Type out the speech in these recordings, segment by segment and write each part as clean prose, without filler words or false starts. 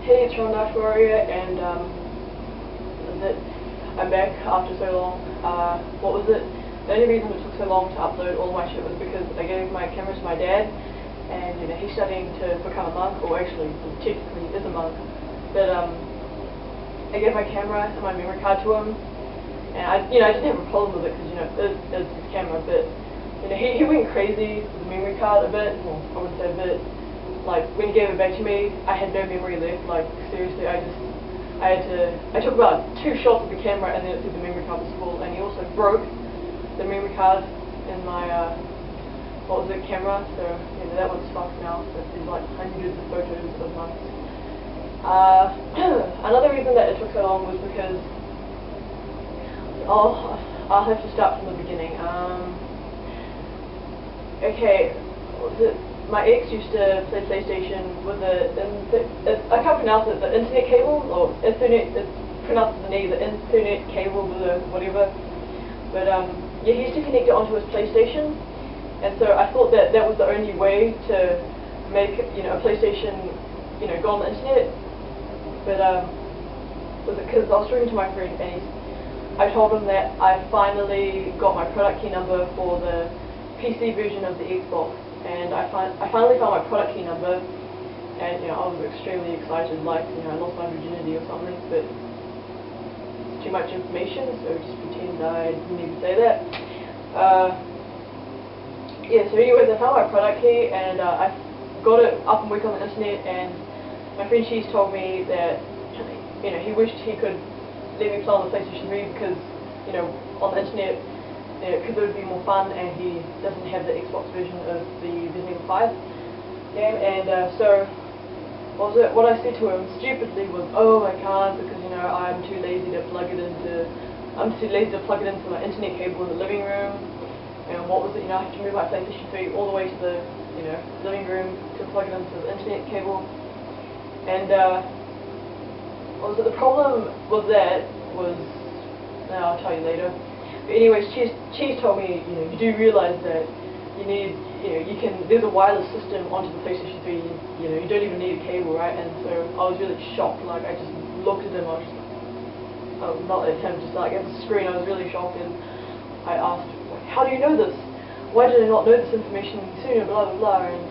Hey, it's Ron Warrior, and I'm back after so long. What was it? The only reason it took so long to upload all my shit was because I gave my camera to my dad, and he's studying to become a monk, or actually technically is a monk. But I gave my camera and my memory card to him, and I didn't have a problem with it because it's his camera, but he went crazy with the memory card a bit. Well, I wouldn't say a bit. Like, when he gave it back to me, I had no memory left. Like, seriously, I took about 2 shots of the camera and then it said the memory card was full, and he also broke the memory card in my, camera, so, that one's fucked now, so there's like hundreds of photos of months. Another reason that it took so long was because, I'll have to start from the beginning. Okay, what was it? My ex used to play PlayStation with I can't pronounce it, the internet cable, or Ethernet, it's pronounced as an E, the Ethernet cable, whatever. But he used to connect it onto his PlayStation, and so I thought that that was the only way to make, a PlayStation, go on the internet. But was it because I was talking to my friend, and I told him that I finally got my product key number for the PC version of the Xbox. And I finally found my product key number, and I was extremely excited, like I lost my virginity or something, but it's too much information, so just pretend I didn't even say that. So anyways, I found my product key, and I got it up and working on the internet, and my friend Cheese told me that he wished he could let me play on the PlayStation 3 because on the internet, because it would be more fun, and he doesn't have the Xbox version of the Resident Evil 5 game, and so what I said to him stupidly was, oh, I can't because I'm too lazy to plug it into my internet cable in the living room, and I have to move my PlayStation 3 all the way to the living room to plug it into the internet cable, and the problem with that was, I'll tell you later. But anyways, Cheese told me, you do realize that you need, there's a wireless system onto the PlayStation 3, you don't even need a cable, right? And so I was really shocked, like, I just looked at him, not at him, just like at the screen, I was really shocked, and I asked, how do you know this? Why did I not know this information sooner, blah, blah, blah, and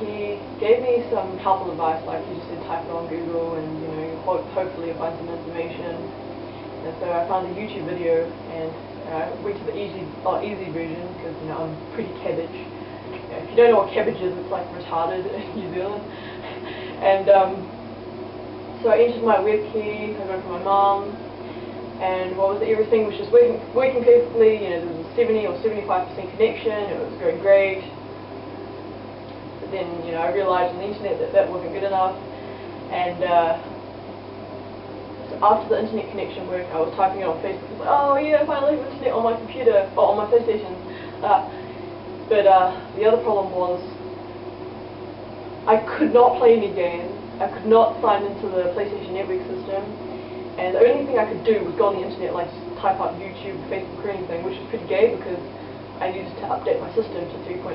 he gave me some helpful advice, like he just said type it on Google, and, hopefully you'll find some information. And so I found a YouTube video, and I went to the easy version because I'm pretty cabbage. If you don't know what cabbage is, it's like retarded in New Zealand. And so I entered my web key, I got it from my mom, and everything was just working perfectly. There was a 70 or 75% connection. It was going great. But then I realized on the internet that wasn't good enough, and after the internet connection worked, I was typing it on Facebook. I was like, oh yeah, I finally have internet on my computer, or on my PlayStation. But the other problem was, I could not play any games. I could not sign into the PlayStation network system, and the only thing I could do was go on the internet, like just type up YouTube, Facebook, or anything, which was pretty gay because I needed to update my system to 3.50.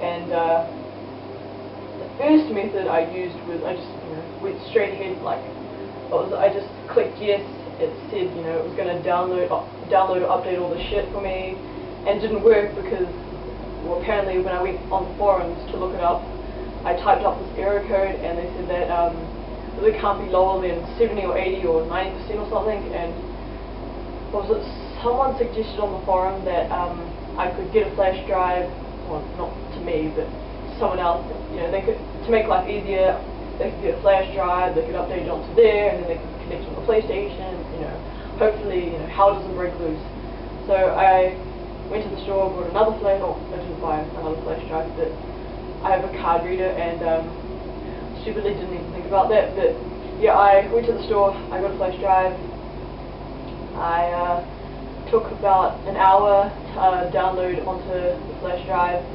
And the first method I used was I just went straight ahead, like. I just clicked yes. It said it was going to download or update all the shit for me, and it didn't work because, well, apparently when I went on the forums to look it up, I typed up this error code, and they said that it can't be lower than 70 or 80 or 90% or something. And someone suggested on the forum that I could get a flash drive, well, not to me, but to someone else. They could, to make life easier. They could get a flash drive, they could update it onto there, and then they could connect it on the PlayStation, hopefully, hell doesn't break loose. So I went to the store, bought another flash, I didn't buy another flash drive, but I have a card reader, and stupidly didn't even think about that, but yeah, I went to the store, I got a flash drive. I took about an hour to download onto the flash drive,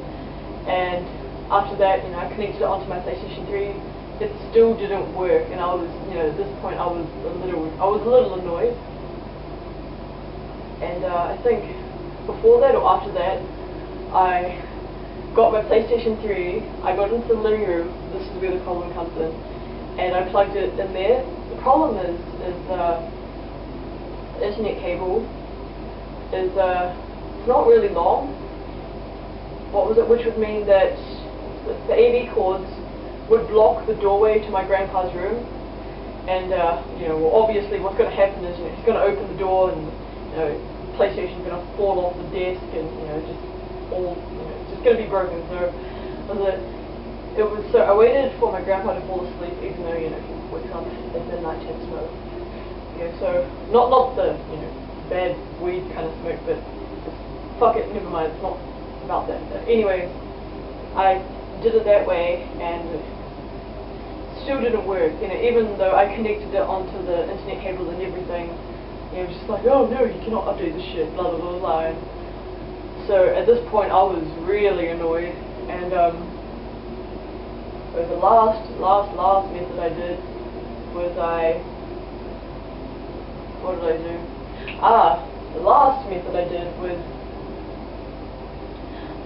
and after that, I connected it onto my PlayStation 3. It still didn't work, and I was, at this point, I was a little annoyed. And I think before that or after that, I got my PlayStation 3. I got into the living room. This is where the problem comes in. and I plugged it in there. The problem is the internet cable is it's not really long. Which would mean that the AV cords would block the doorway to my grandpa's room, and well, obviously what's going to happen is he's going to open the door and PlayStation's going to fall off the desk and just going to be broken. So I waited for my grandpa to fall asleep, even though he wakes up at midnight to smoke. So not the bad weed kind of smoke, but just fuck it, never mind. It's not about that. But anyway, I did it that way, and it still didn't work. Even though I connected it onto the internet cables and everything, it was just like, oh no, you cannot update this shit, blah blah blah blah. And so at this point, I was really annoyed, and so the last method I did was what did I do? The last method I did was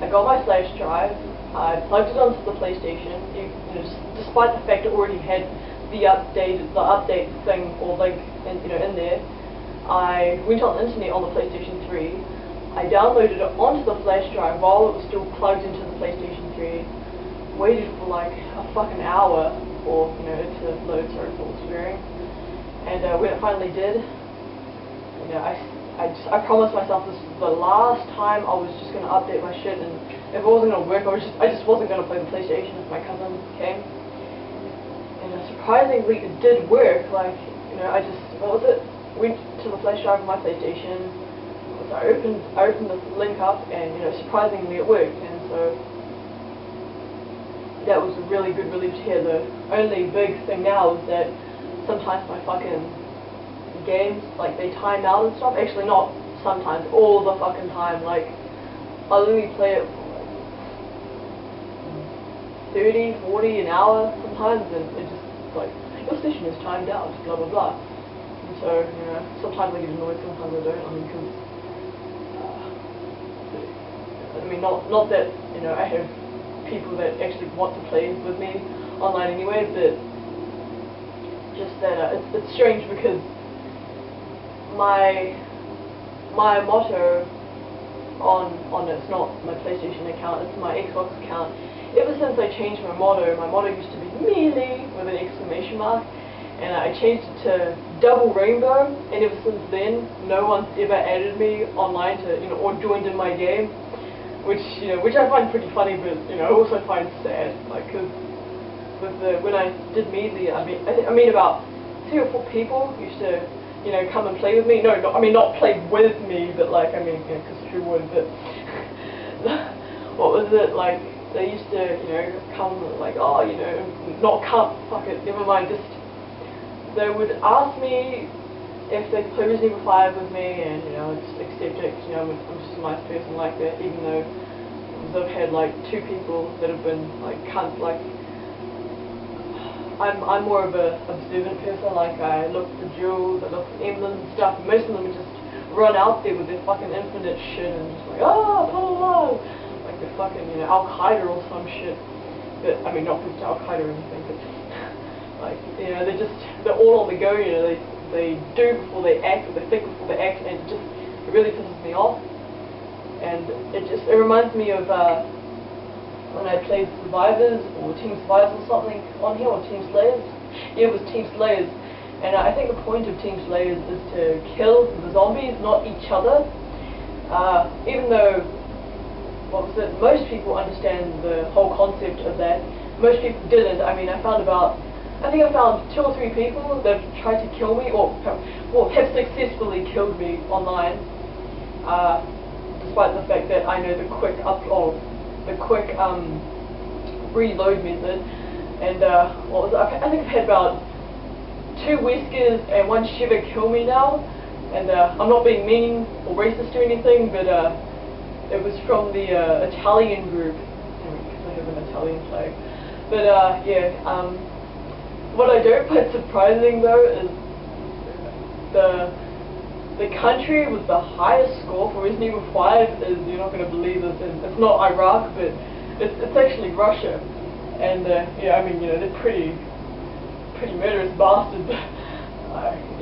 I got my Flashdrive. I plugged it onto the PlayStation, despite the fact it already had the update thing or link in there. I went on the internet on the PlayStation 3. I downloaded it onto the Flashdrive while it was still plugged into the PlayStation 3. Waited for like a fucking hour for it to load. Sorry for all swearing. And when it finally did, I promised myself this was the last time I was just going to update my shit, and if it wasn't going to work, I just wasn't going to play the PlayStation if my cousin came. And surprisingly, it did work. Like, I went to the flash drive of my PlayStation. So I opened the link up, and surprisingly, it worked. And so that was a really good relief to hear. The only big thing now is that sometimes my fucking games, like, they time out and stuff. Actually, not sometimes, all the fucking time. Like, I'll only play it for 30, 40 an hour sometimes, and it just like, your session is timed out, blah blah blah. And so sometimes I get annoyed, sometimes I don't. Not that I have people that actually want to play with me online anyway, but just that it's strange because my motto on it's not my PlayStation account, it's my Xbox account. Ever since I changed my motto used to be melee with an exclamation mark, and I changed it to double rainbow, and ever since then no one's ever added me online to or joined in my game, which I find pretty funny, but I also find sad, like, because when I did melee, I mean about 3 or 4 people used to come and play with me. No, not play with me, but like, because who would, but what was it, like, they used to, come, like, oh, not come, fuck it, never mind, just, they would ask me if they play Resident Evil 5 with me, and, I'd just accept it, because, I'm just a nice person like that, even though I've had, like, 2 people that have been, like, cunts, like, I'm more of a observant person. Like, I look for jewels, I look for emblems and stuff, and most of them just run out there with their fucking infinite shit and just like, blah blah blah, like they're fucking, Al-Qaeda or some shit. But, not to Al-Qaeda or anything, but like, they're all on the go, they do before they act, or they think before they act, and it really pisses me off. And it reminds me of when I played Survivors or Team Survivors or something on here, or Team Slayers. Yeah, it was Team Slayers. And I think the point of Team Slayers is to kill the zombies, not each other. Even though, most people understand the whole concept of that. Most people didn't. I found 2 or 3 people that have tried to kill me, or have successfully killed me online, despite the fact that I know the quick reload method. And I think I've had about 2 Weskers and 1 Shiva kill me now, and I'm not being mean or racist or anything, but it was from the Italian group, because I have an Italian flag. But what I don't find surprising though is the country with the highest score for Resident Evil 5 is, you're not going to believe this, and it's not Iraq, but it's actually Russia. And they're pretty pretty murderous bastard, but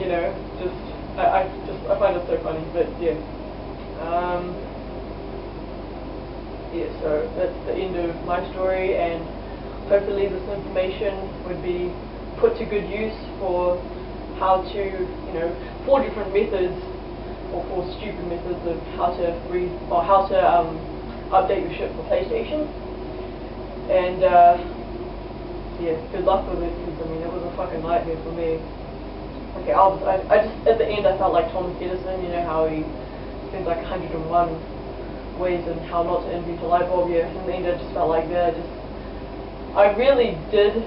you know, I find it so funny. But yeah, yeah. So that's the end of my story, and hopefully this information would be put to good use for how to, you know, 4 different methods, or 4 stupid methods of how to update your shit for PlayStation. And yeah, good luck with it, because I mean, it was a fucking nightmare for me. Okay, I just, at the end I felt like Thomas Edison, you know how he spends like 101 ways on how not to invent a light bulb. Yeah, in the end I just felt like that. I really did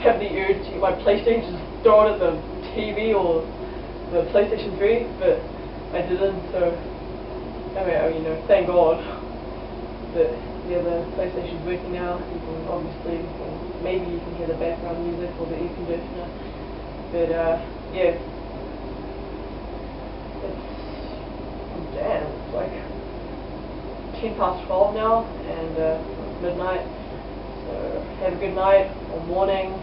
have the urge to get my PlayStation, just throw it at the TV or the PlayStation 3, but I didn't, so I mean, you know, thank God. But yeah, the PlayStation's working now. You can obviously, or maybe you can hear the background music or the air conditioner. But yeah, it's like 10 past 12 now, and it's midnight. So have a good night or morning,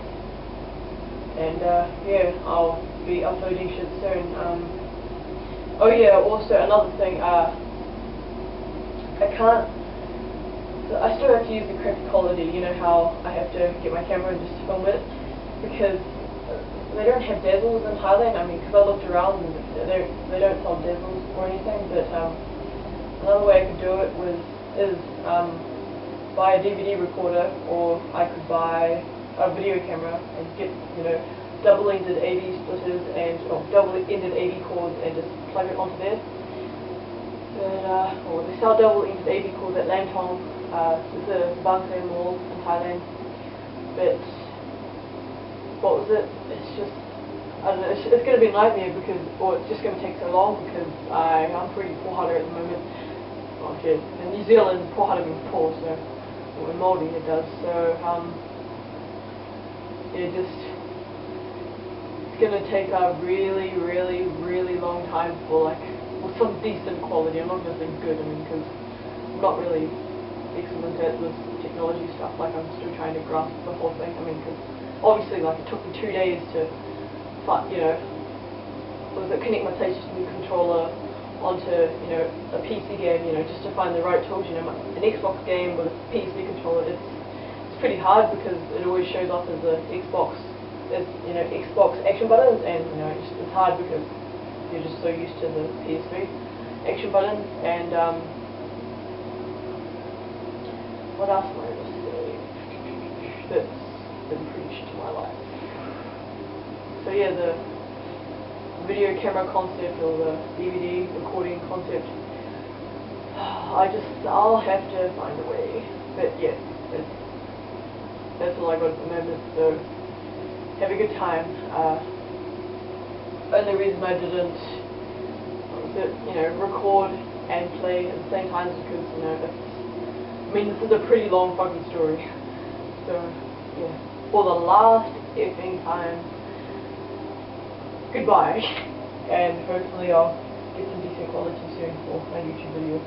and yeah, I'll be uploading shit soon. Oh yeah, also another thing, I still have to use the crappy quality. You know how I have to get my camera and just film it, because they don't have dazzles in Thailand. I mean, because I looked around and they don't sell dazzles or anything. But another way I could do it is buy a DVD recorder, or I could buy a video camera and get, you know, double-ended AV splitters and double-ended AV cords and just plug it onto there. But or they sell double-ended AV cords at Lantong. It's a Bangkok mall in Thailand. But what was it? It's just, I don't know, it's going to be a nightmare because, or it's just going to take so long because I'm pretty poor-hearted at the moment. Oh shit, in New Zealand, poor-hearted means poor, so, or in Māori it does, so, yeah, just, it's going to take a really, really, really long time for, like, with some decent quality. I'm not going to say good, I mean, because I'm not really excellent at this technology stuff, like, I'm still trying to grasp the whole thing. I mean, because obviously, like, it took me 2 days to, you know, connect my PlayStation controller onto, you know, a PC game, you know, just to find the right tools. You know, an Xbox game with a PC controller, it's pretty hard because it always shows up as a Xbox, you know, Xbox action buttons, and, you know, it's hard because you're just so used to the PS3 action buttons. And what else am I going to say that's been preached to my life? So yeah, the video camera concept, or the DVD recording concept, I'll have to find a way. But yeah, that's all I got at the moment, so have a good time. Only reason I didn't, you know, record and play at the same time is because, you know, I mean, this is a pretty long fucking story. So yeah, for the last effing time, goodbye, and hopefully I'll get some decent quality soon for my YouTube video.